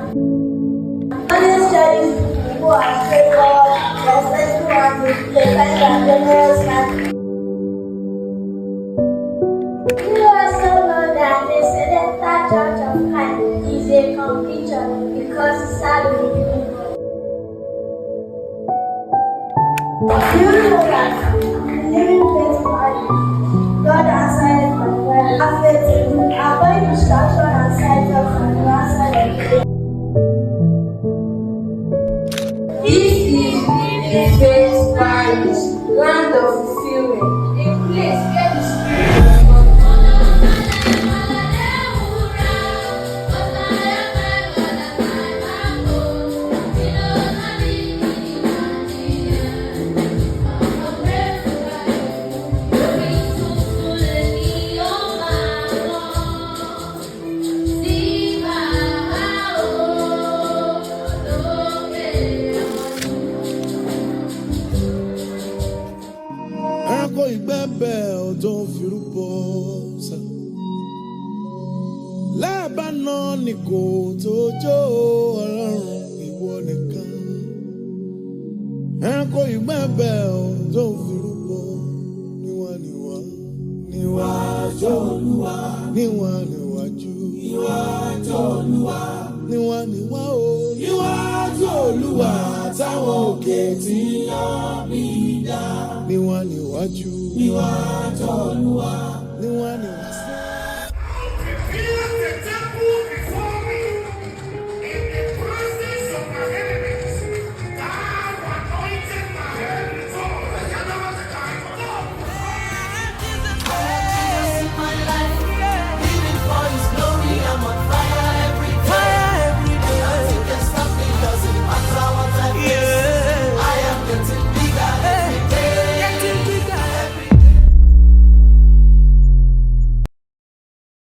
Honest studies who are straightforward, respectful, and kind and generous. And you also know that the Sedental Church of Christ is a complete church because it serves the living God. Do you know that living faith value? God answered my prayer. Have faith in Him. Avoid distraction and side talk from the answer of prayer. This is living faith valleys, land of fulfillment, a place where the Spirit of God. Ẹranko ìgbẹ́bẹ̀ ọ̀dọ́ firúbọ sá. Lẹ́ẹ̀bánà ni kò tó jó Ọlọ́run ìwọ nìkan. Ẹranko ìgbẹ́bẹ̀ ọ̀dọ́ firúbọ níwájú Olúwa. Níwájú Olúwa. Níwájú Olúwa táwọn òkè tí yọ mí dá. Níwájú Olúwa.